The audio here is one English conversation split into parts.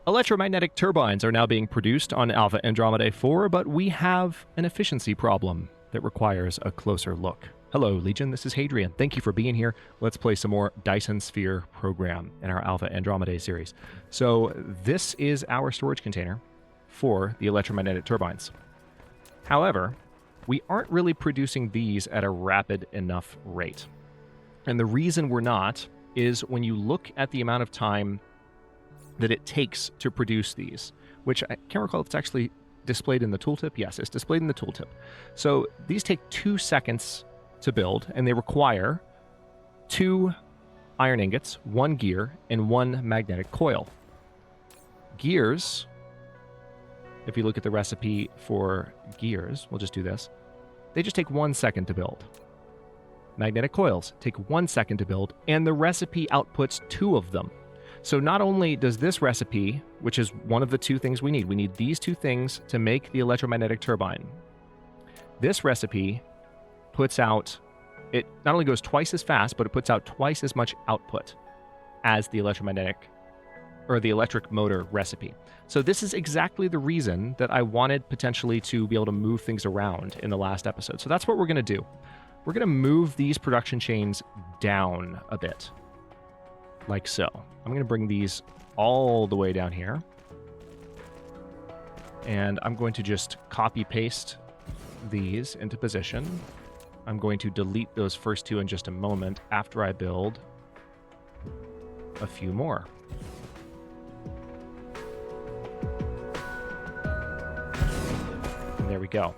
Electromagnetic turbines are now being produced on Alpha Andromedae 4, but we have an efficiency problem that requires a closer look. Hello, Legion. This is Hadrian. Thank you for being here. Let's play some more Dyson Sphere Program in our Alpha Andromedae series. So this is our storage container for the electromagnetic turbines. However, we aren't really producing these at a rapid enough rate. And the reason we're not is when you look at the amount of time that it takes to produce these, which I can't recall if it's actually displayed in the tooltip. Yes, it's displayed in the tooltip. So these take 2 seconds to build, and they require 2 iron ingots, 1 gear, and 1 magnetic coil. Gears, if you look at the recipe for gears, we'll just do this, they just take 1 second to build. Magnetic coils take 1 second to build, and the recipe outputs 2 of them. So not only does this recipe, which is one of the 2 things we need these 2 things to make the electromagnetic turbine. This recipe puts out, it not only goes twice as fast, but it puts out twice as much output as the electromagnetic or the electric motor recipe. So this is exactly the reason that I wanted potentially to be able to move things around in the last episode. So that's what we're going to do. We're going to move these production chains down a bit, like so. I'm going to bring these all the way down here. And I'm going to just copy paste these into position. I'm going to delete those first 2 in just a moment after I build a few more. And there we go.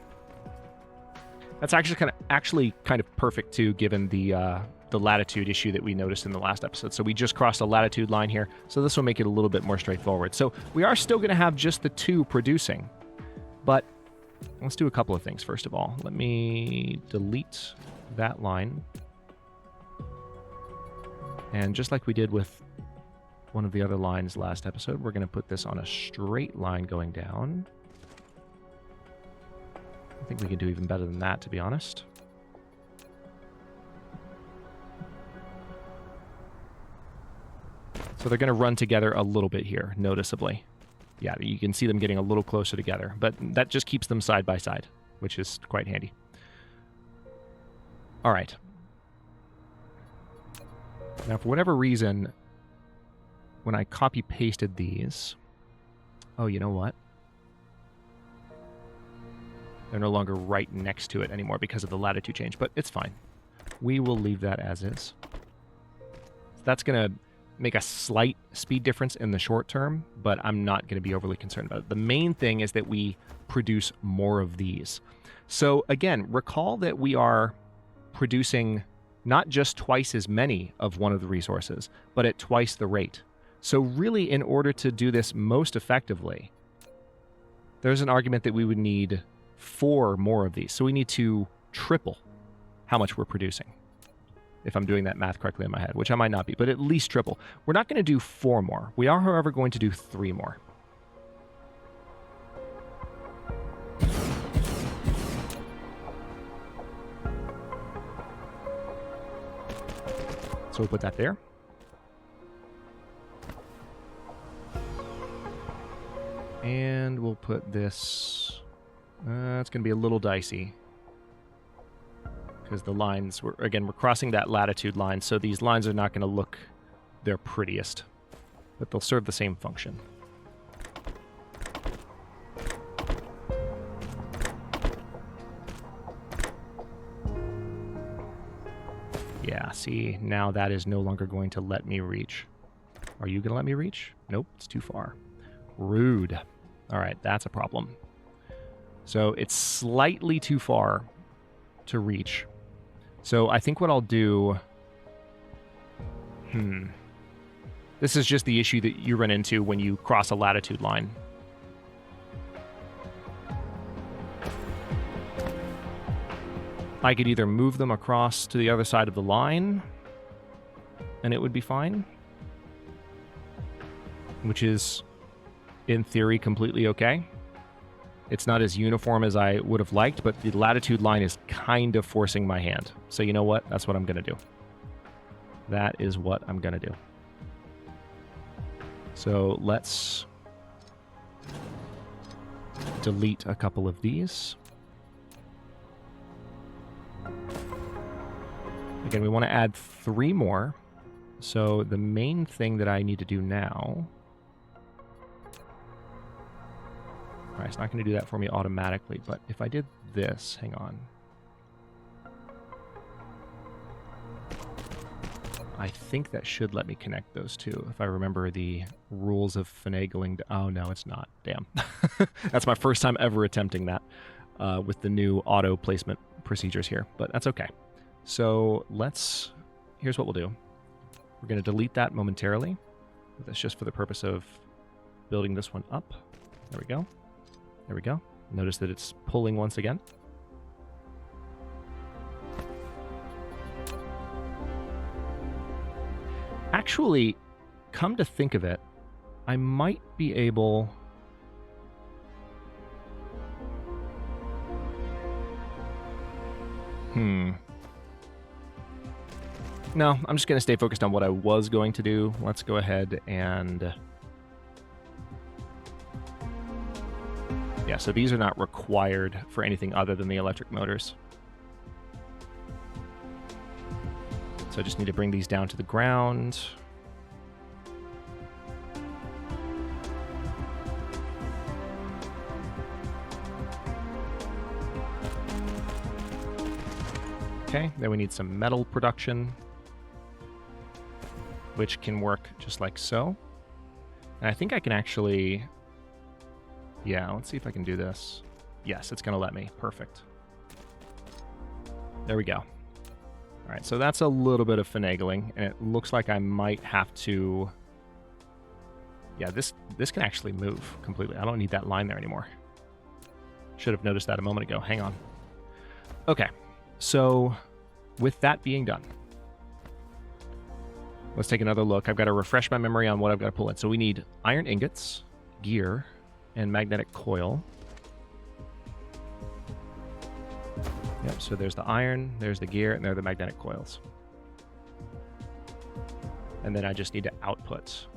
That's actually kind of perfect too, given the latitude issue that we noticed in the last episode. So we just crossed a latitude line here, so this will make it a little bit more straightforward. So we are still going to have just the 2 producing, but let's do a couple of things. First of all, let me delete that line. And just like we did with one of the other lines last episode, we're going to put this on a straight line going down. I think we can do even better than that, to be honest. So they're going to run together a little bit here, noticeably. Yeah, you can see them getting a little closer together, but that just keeps them side by side, which is quite handy. All right. Now, for whatever reason, when I copy-pasted these... Oh, you know what? They're no longer right next to it anymore because of the latitude change, but it's fine. We will leave that as is. That's going to make a slight speed difference in the short term, but I'm not going to be overly concerned about it. The main thing is that we produce more of these. So again, recall that we are producing not just twice as many of one of the resources, but at twice the rate. So really, in order to do this most effectively, there's an argument that we would need 4 more of these. So we need to triple how much we're producing, if I'm doing that math correctly in my head, which I might not be, but at least triple. We're not going to do 4 more. We are, however, going to do 3 more. So we'll put that there. And we'll put this... it's going to be a little dicey because the lines, we're crossing that latitude line, so these lines are not going to look their prettiest, but they'll serve the same function. Yeah, see, now that is no longer going to let me reach. Are you going to let me reach? Nope, it's too far. Rude. All right, that's a problem. So it's slightly too far to reach. So I think what I'll do... This is just the issue that you run into when you cross a latitude line. I could either move them across to the other side of the line, and it would be fine. Which is, in theory, completely okay. It's not as uniform as I would have liked, but the latitude line is kind of forcing my hand. So you know what? That's what I'm going to do. That is what I'm going to do. So let's delete a couple of these. Again, we want to add 3 more. So the main thing that I need to do now... All right, it's not going to do that for me automatically, but if I did this, hang on. I think that should let me connect those two, if I remember the rules of finagling. Oh, no, it's not. Damn. That's my first time ever attempting that with the new auto placement procedures here, but that's okay. So here's what we'll do. We're going to delete that momentarily. That's just for the purpose of building this one up. There we go. There we go. Notice that it's pulling once again. Actually, come to think of it, I might be able... No, I'm just going to stay focused on what I was going to do. Let's go ahead and... Yeah, so these are not required for anything other than the electric motors. So I just need to bring these down to the ground. Okay, then we need some metal production, which can work just like so. And I think I can actually... Yeah, let's see if I can do this. Yes, it's going to let me. Perfect. There we go. All right, so that's a little bit of finagling, and it looks like I might have to... Yeah, this can actually move completely. I don't need that line there anymore. Should have noticed that a moment ago. Hang on. Okay, so with that being done, let's take another look. I've got to refresh my memory on what I've got to pull in. So we need iron ingots, gear, and magnetic coil. Yep, so there's the iron, there's the gear, and there are the magnetic coils. And then I just need to output.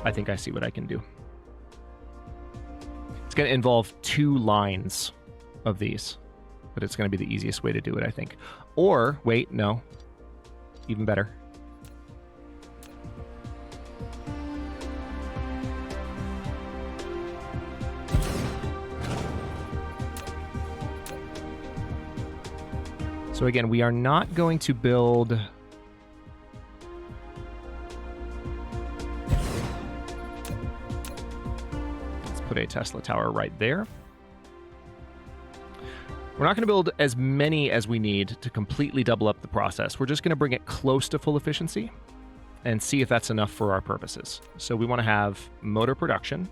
I think I see what I can do. It's going to involve 2 lines of these, but it's going to be the easiest way to do it, I think. Or, wait, no. Even better. So again, we are not going to build... Let's put a Tesla tower right there. We're not going to build as many as we need to completely double up the process. We're just going to bring it close to full efficiency and see if that's enough for our purposes. So we want to have motor production.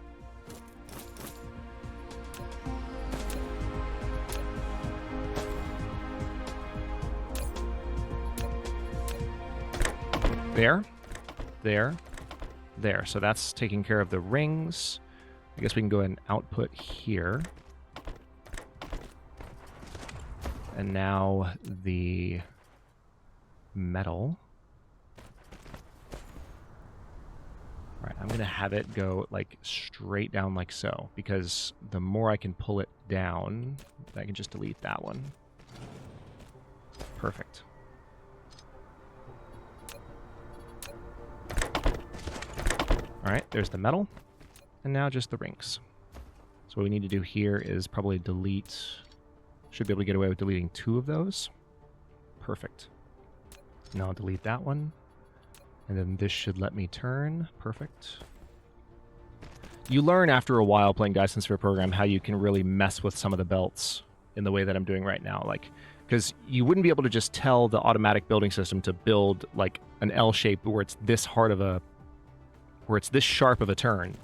There. So that's taking care of the rings. I guess we can go ahead and output here. And now the metal. All right, I'm going to have it go like straight down like so, because the more I can pull it down, I can just delete that one. Perfect. All right, there's the metal, and now just the rings. So what we need to do here is probably delete... Should be able to get away with deleting 2 of those. Perfect. Now I'll delete that one. And then this should let me turn. Perfect. You learn after a while playing Dyson Sphere Program how you can really mess with some of the belts in the way that I'm doing right now. Like, because you wouldn't be able to just tell the automatic building system to build like an L shape where it's this hard of a... where it's this sharp of a turn.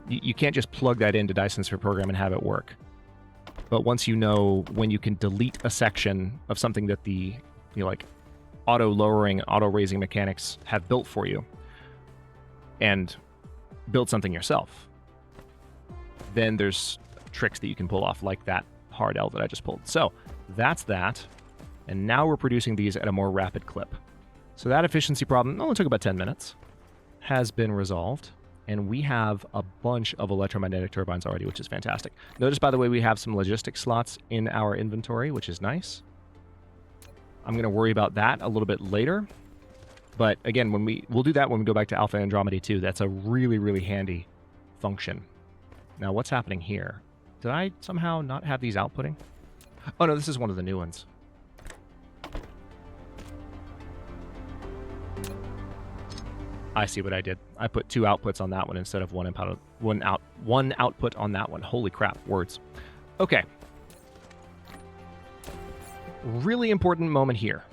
You can't just plug that into Dyson Sphere Program and have it work. But once you know when you can delete a section of something that the like auto lowering, auto raising mechanics have built for you, and build something yourself, then there's tricks that you can pull off, like that hard L that I just pulled. So that's that. And now we're producing these at a more rapid clip. So that efficiency problem only took about 10 minutes, has been resolved. And we have a bunch of electromagnetic turbines already, which is fantastic. Notice, by the way, we have some logistics slots in our inventory, which is nice. I'm going to worry about that a little bit later. But again, we'll do that when we go back to Alpha Andromedae 2. That's a really, really handy function. Now, what's happening here? Did I somehow not have these outputting? Oh, no, this is one of the new ones. I see what I did. I put 2 outputs on that one instead of one output on that one. Holy crap, words. Okay. Really important moment here,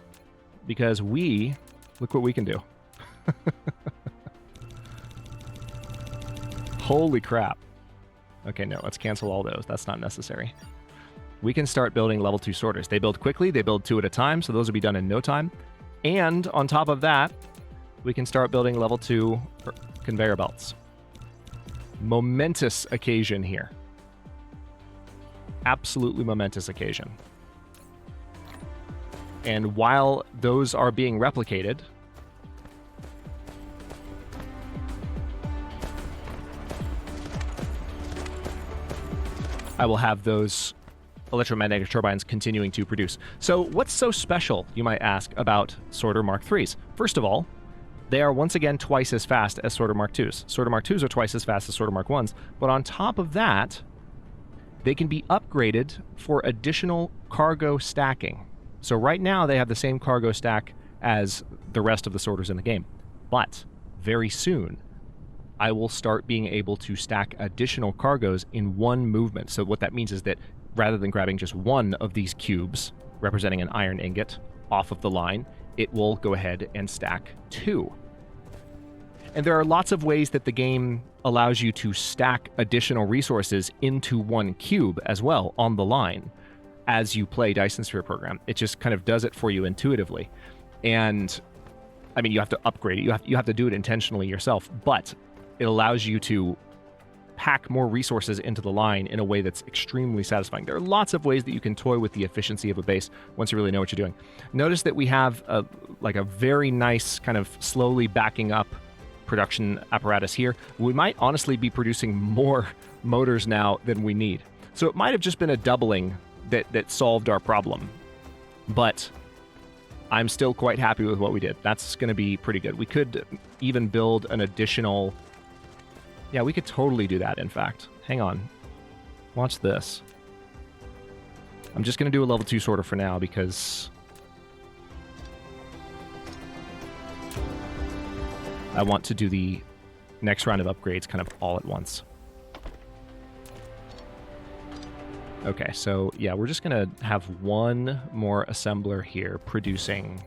because look what we can do. Holy crap. Okay, no, let's cancel all those. That's not necessary. We can start building level 2 sorters. They build quickly, they build 2 at a time, so those will be done in no time. And on top of that, we can start building level 2 conveyor belts. Momentous occasion here. Absolutely momentous occasion. And while those are being replicated, I will have those electromagnetic turbines continuing to produce. So what's so special, you might ask, about Sorter Mark IIIs? First of all, they are once again twice as fast as Sorter Mark IIs. Sorter Mark IIs are twice as fast as Sorter Mark Is, but on top of that, they can be upgraded for additional cargo stacking. So right now, they have the same cargo stack as the rest of the sorters in the game. But very soon, I will start being able to stack additional cargoes in one movement. So what that means is that rather than grabbing just one of these cubes, representing an iron ingot, off of the line, it will go ahead and stack 2. And there are lots of ways that the game allows you to stack additional resources into one cube as well on the line as you play Dyson Sphere Program. It just kind of does it for you intuitively. And I mean, you have to upgrade it. You have to do it intentionally yourself, but it allows you to pack more resources into the line in a way that's extremely satisfying. There are lots of ways that you can toy with the efficiency of a base once you really know what you're doing. Notice that we have a very nice kind of slowly backing up production apparatus here. We might honestly be producing more motors now than we need. So it might have just been a doubling that solved our problem. But I'm still quite happy with what we did. That's going to be pretty good. We could even build an additional... Yeah, we could totally do that, in fact. Hang on. Watch this. I'm just going to do a level 2 sorter for now because I want to do the next round of upgrades kind of all at once. Okay, so yeah, we're just going to have one more assembler here producing...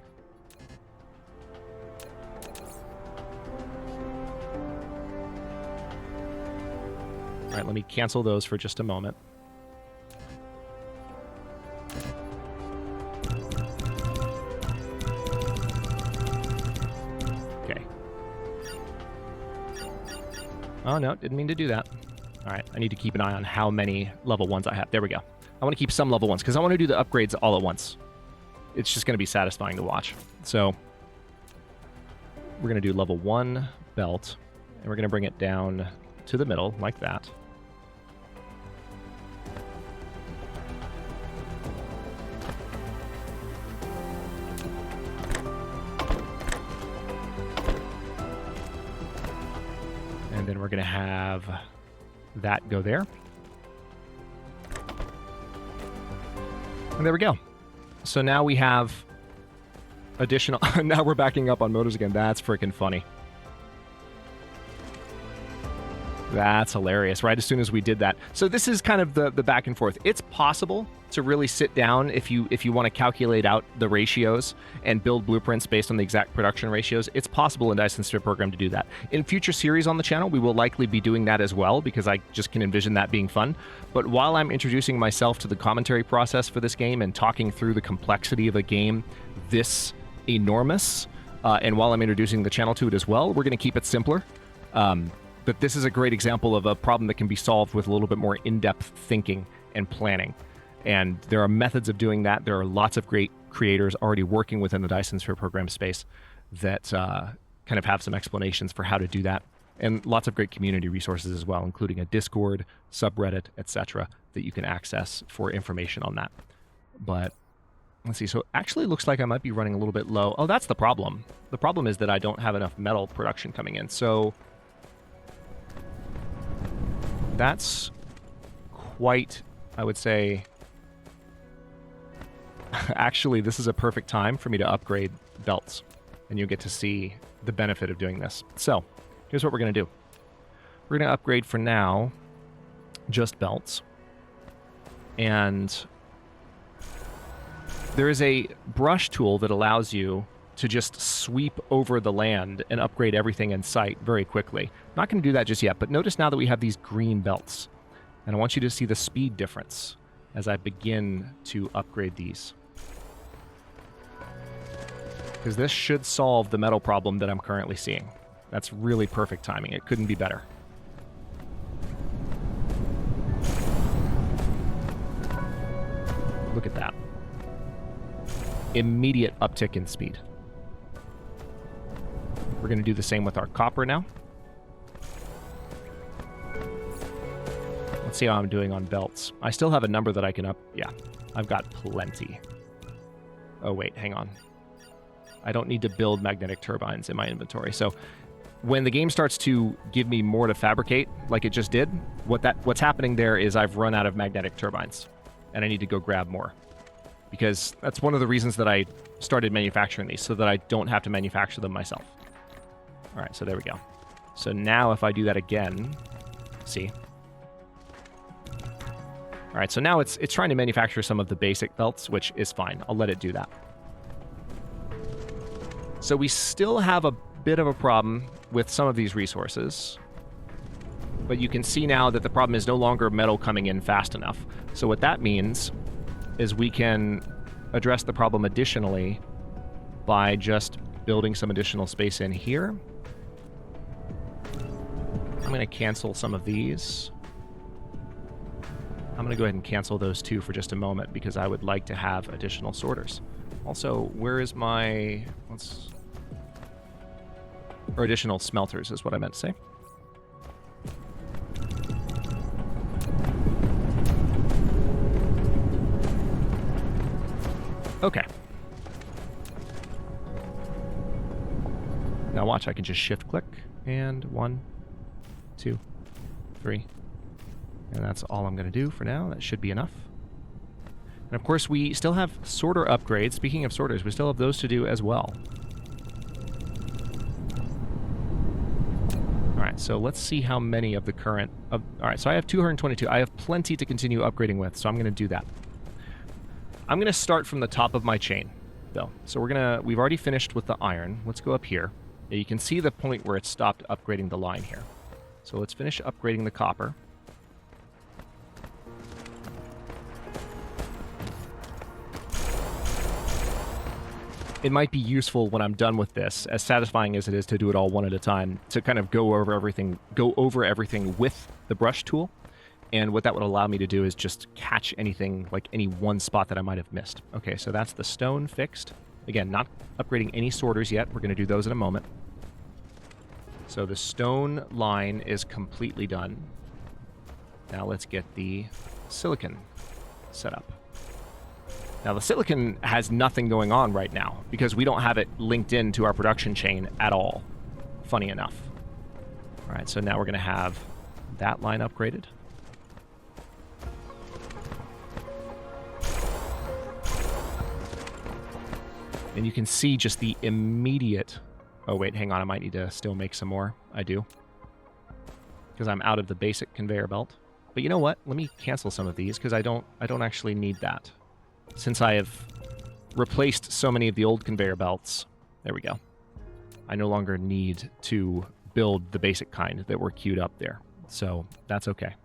All right, let me cancel those for just a moment. Okay. Oh, no, didn't mean to do that. All right, I need to keep an eye on how many level 1s I have. There we go. I want to keep some level 1s because I want to do the upgrades all at once. It's just going to be satisfying to watch. So we're going to do level 1 belt, and we're going to bring it down to the middle like that. And then we're going to have that go there. And there we go. So now we have additional... Now we're backing up on motors again. That's freaking funny. That's hilarious, right? As soon as we did that. So this is kind of the back and forth. It's possible to really sit down if you want to calculate out the ratios and build blueprints based on the exact production ratios. It's possible in Dyson Sphere Program to do that. In future series on the channel, we will likely be doing that as well because I just can envision that being fun. But while I'm introducing myself to the commentary process for this game and talking through the complexity of a game this enormous, and while I'm introducing the channel to it as well, we're going to keep it simpler. But this is a great example of a problem that can be solved with a little bit more in-depth thinking and planning. And there are methods of doing that. There are lots of great creators already working within the Dyson Sphere Program space that kind of have some explanations for how to do that. And lots of great community resources as well, including a Discord, subreddit, etc., that you can access for information on that. But let's see. So actually, it looks like I might be running a little bit low. Oh, that's the problem. The problem is that I don't have enough metal production coming in. So that's quite, I would say, actually, this is a perfect time for me to upgrade belts. And you'll get to see the benefit of doing this. So here's what we're going to do. We're going to upgrade for now just belts. And there is a brush tool that allows you to just sweep over the land and upgrade everything in sight very quickly. I'm not going to do that just yet, but notice now that we have these green belts. And I want you to see the speed difference as I begin to upgrade these. Because this should solve the metal problem that I'm currently seeing. That's really perfect timing. It couldn't be better. Look at that. Immediate uptick in speed. We're going to do the same with our copper now. Let's see how I'm doing on belts. I still have a number that I can up. Yeah, I've got plenty. Oh, wait, hang on. I don't need to build magnetic turbines in my inventory. So when the game starts to give me more to fabricate, like it just did, what's happening there is I've run out of magnetic turbines, and I need to go grab more. Because that's one of the reasons that I started manufacturing these, so that I don't have to manufacture them myself. All right, so there we go. So now if I do that again, see? All right, so now it's trying to manufacture some of the basic belts, which is fine. I'll let it do that. So we still have a bit of a problem with some of these resources. But you can see now that the problem is no longer metal coming in fast enough. So what that means is we can address the problem additionally by just building some additional space in here. I'm going to cancel some of these. I'm going to go ahead and cancel those two for just a moment because I would like to have additional sorters. Also, where is my... or additional smelters is what I meant to say. Okay. Now watch, I can just shift click, and 1, 2, 3. And that's all I'm going to do for now. That should be enough. And of course, we still have sorter upgrades. Speaking of sorters, we still have those to do as well. All right, so let's see how many of the current... all right, so I have 222. I have plenty to continue upgrading with, so I'm going to do that. I'm going to start from the top of my chain, though. So we've already finished with the iron. Let's go up here. Now you can see the point where it stopped upgrading the line here. So let's finish upgrading the copper. It might be useful when I'm done with this, as satisfying as it is to do it all one at a time, to kind of go over everything with the brush tool. And what that would allow me to do is just catch anything, like any one spot that I might have missed. Okay, so that's the stone fixed. Again, not upgrading any sorters yet. We're going to do those in a moment. So the stone line is completely done. Now let's get the silicon set up. Now the silicon has nothing going on right now because we don't have it linked into our production chain at all, funny enough. All right, so now we're going to have that line upgraded. And you can see just the immediate... Oh, wait, hang on. I might need to still make some more. I do. Because I'm out of the basic conveyor belt. But you know what? Let me cancel some of these because I don't actually need that. Since I have replaced so many of the old conveyor belts, there we go. I no longer need to build the basic kind that were queued up there. So that's okay.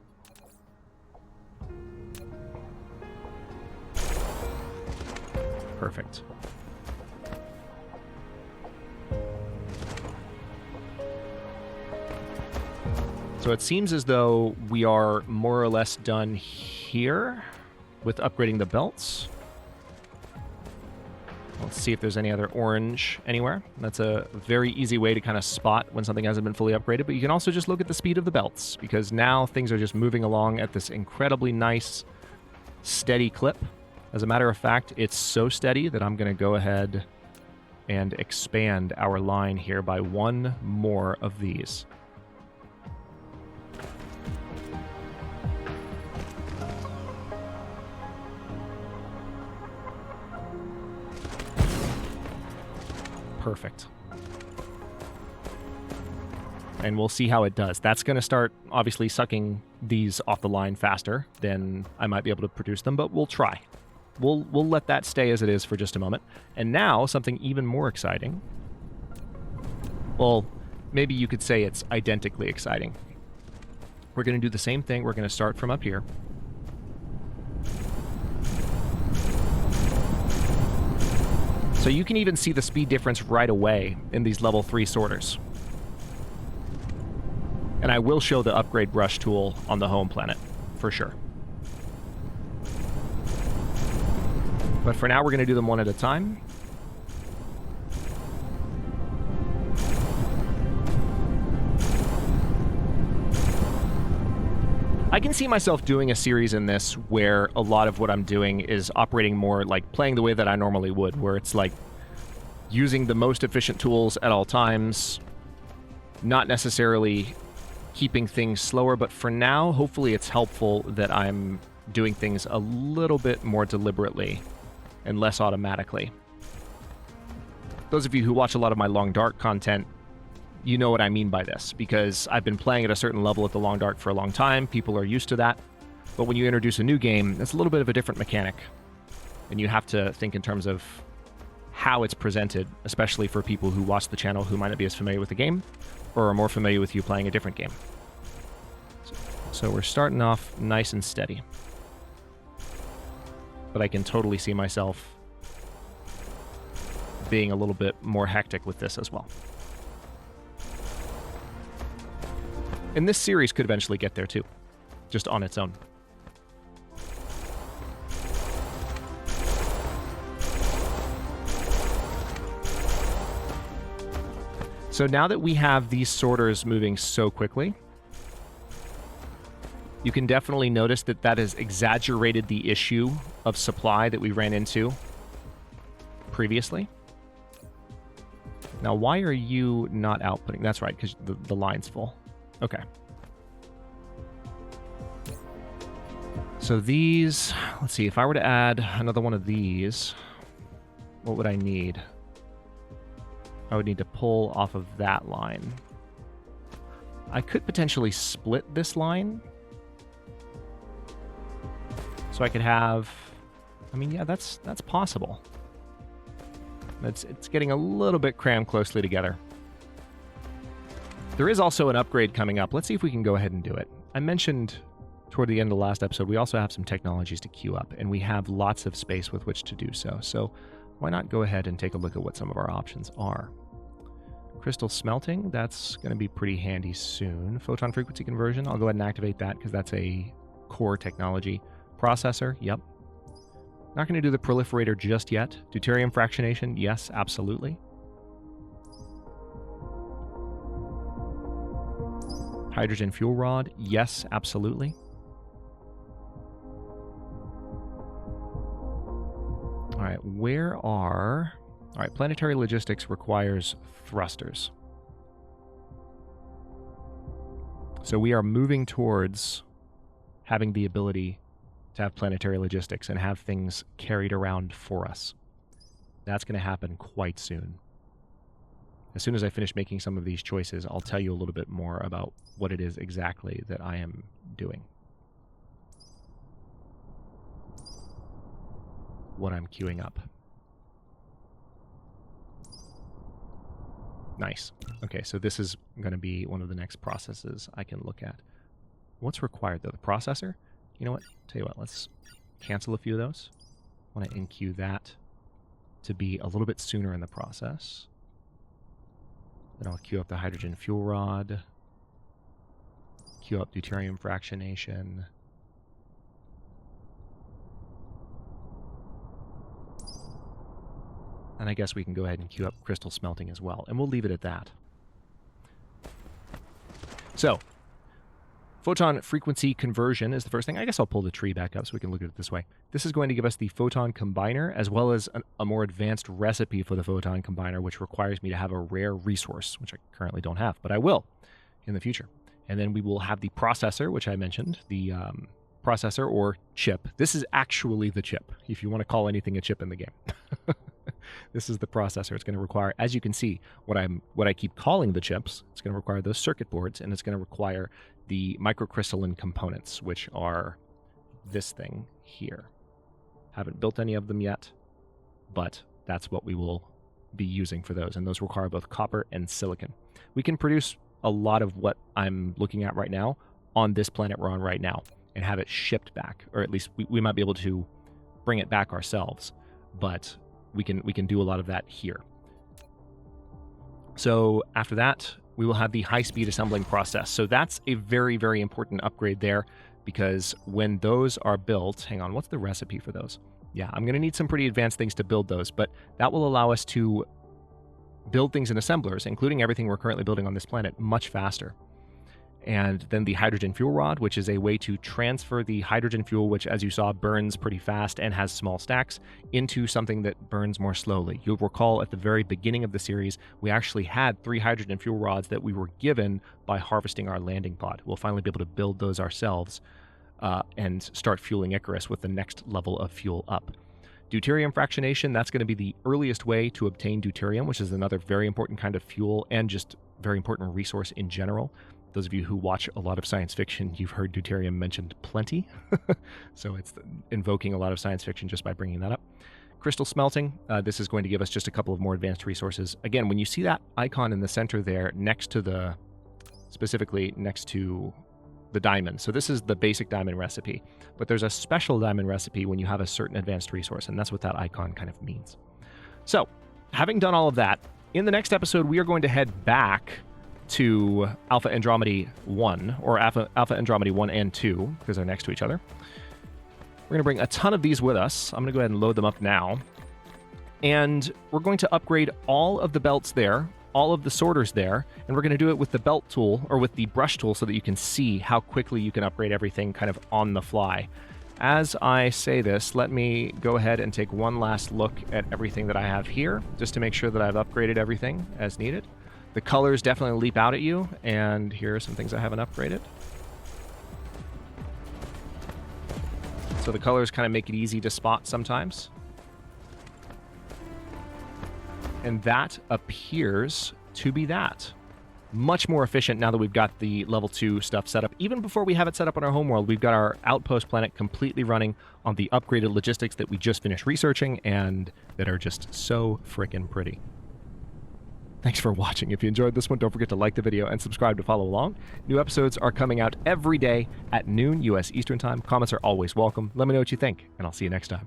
Perfect. So it seems as though we are more or less done here with upgrading the belts. Let's see if there's any other orange anywhere. That's a very easy way to kind of spot when something hasn't been fully upgraded, but you can also just look at the speed of the belts, because now things are just moving along at this incredibly nice, steady clip. As a matter of fact, it's so steady that I'm going to go ahead and expand our line here by one more of these. Perfect. And we'll see how it does. That's going to start, obviously, sucking these off the line faster than I might be able to produce them, but we'll try. We'll let that stay as it is for just a moment. And now, something even more exciting. Well, maybe you could say it's identically exciting. We're going to do the same thing. We're going to start from up here. So you can even see the speed difference right away in these level 3 sorters. And I will show the upgrade brush tool on the home planet, for sure. But for now, we're going to do them one at a time. I can see myself doing a series in this where a lot of what I'm doing is operating more like playing the way that I normally would, where it's like using the most efficient tools at all times, not necessarily keeping things slower, but for now, hopefully it's helpful that I'm doing things a little bit more deliberately and less automatically. Those of you who watch a lot of my Long Dark content, you know what I mean by this, because I've been playing at a certain level at the Long Dark for a long time. People are used to that. But when you introduce a new game, it's a little bit of a different mechanic. And you have to think in terms of how it's presented, especially for people who watch the channel who might not be as familiar with the game or are more familiar with you playing a different game. So we're starting off nice and steady. But I can totally see myself being a little bit more hectic with this as well. And this series could eventually get there too, just on its own. So now that we have these sorters moving so quickly, you can definitely notice that that has exaggerated the issue of supply that we ran into previously. Now, why are you not outputting? That's right, because the line's full. Okay. So these, let's see, if I were to add another one of these, what would I need? I would need to pull off of that line. I could potentially split this line. So I could have, I mean, yeah, that's possible. It's getting a little bit crammed closely together. There is also an upgrade coming up. Let's see if we can go ahead and do it. I mentioned toward the end of the last episode, we also have some technologies to queue up, and we have lots of space with which to do so. So why not go ahead and take a look at what some of our options are? Crystal smelting, that's going to be pretty handy soon. Photon frequency conversion, I'll go ahead and activate that because that's a core technology. Processor, yep. Not going to do the proliferator just yet. Deuterium fractionation, yes, absolutely. Hydrogen fuel rod, yes, absolutely. All right, where are... All right, planetary logistics requires thrusters. So we are moving towards having the ability to have planetary logistics and have things carried around for us. That's going to happen quite soon. As soon as I finish making some of these choices, I'll tell you a little bit more about what it is exactly that I am doing. What I'm queuing up. Nice. Okay, so this is going to be one of the next processes I can look at. What's required, though? The processor? You know what? Tell you what, let's cancel a few of those. I want to enqueue that to be a little bit sooner in the process. Then I'll queue up the hydrogen fuel rod. Queue up deuterium fractionation. And I guess we can go ahead and queue up crystal smelting as well. And we'll leave it at that. So, photon frequency conversion is the first thing. I guess I'll pull the tree back up so we can look at it this way. This is going to give us the photon combiner, as well as a more advanced recipe for the photon combiner, which requires me to have a rare resource, which I currently don't have, but I will in the future. And then we will have the processor, which I mentioned, the processor or chip. This is actually the chip, if you want to call anything a chip in the game. This is the processor. It's going to require, as you can see, what I keep calling the chips. It's going to require those circuit boards, and it's going to require the microcrystalline components, which are this thing here. Haven't built any of them yet, but that's what we will be using for those, and those require both copper and silicon. We can produce a lot of what I'm looking at right now on this planet we're on right now and have it shipped back, or at least we might be able to bring it back ourselves, but we can do a lot of that here. So after that, we will have the high-speed assembling process. So that's a very, very important upgrade there, because when those are built, hang on, what's the recipe for those? Yeah, I'm going to need some pretty advanced things to build those, but that will allow us to build things in assemblers, including everything we're currently building on this planet, much faster. And then the hydrogen fuel rod, which is a way to transfer the hydrogen fuel, which, as you saw, burns pretty fast and has small stacks, into something that burns more slowly. You'll recall at the very beginning of the series, we actually had 3 hydrogen fuel rods that we were given by harvesting our landing pod. We'll finally be able to build those ourselves and start fueling Icarus with the next level of fuel up. Deuterium fractionation, that's going to be the earliest way to obtain deuterium, which is another very important kind of fuel and just very important resource in general. Those of you who watch a lot of science fiction, you've heard deuterium mentioned plenty. So it's invoking a lot of science fiction just by bringing that up. Crystal smelting, this is going to give us just a couple of more advanced resources. Again, when you see that icon in the center there next to specifically next to the diamond. So this is the basic diamond recipe, but there's a special diamond recipe when you have a certain advanced resource, and that's what that icon kind of means. So, having done all of that, in the next episode, we are going to head back to Alpha Andromedae 1, or Alpha Andromedae 1 and 2, because they're next to each other. We're going to bring a ton of these with us. I'm going to go ahead and load them up now. And we're going to upgrade all of the belts there, all of the sorters there, and we're going to do it with the belt tool, or with the brush tool, so that you can see how quickly you can upgrade everything kind of on the fly. As I say this, let me go ahead and take one last look at everything that I have here, just to make sure that I've upgraded everything as needed. The colors definitely leap out at you, and here are some things I haven't upgraded. So the colors kind of make it easy to spot sometimes. And that appears to be that. Much more efficient now that we've got the level 2 stuff set up. Even before we have it set up on our homeworld, we've got our outpost planet completely running on the upgraded logistics that we just finished researching and that are just so frickin' pretty. Thanks for watching. If you enjoyed this one, don't forget to like the video and subscribe to follow along. New episodes are coming out every day at noon U.S. Eastern Time. Comments are always welcome. Let me know what you think, and I'll see you next time.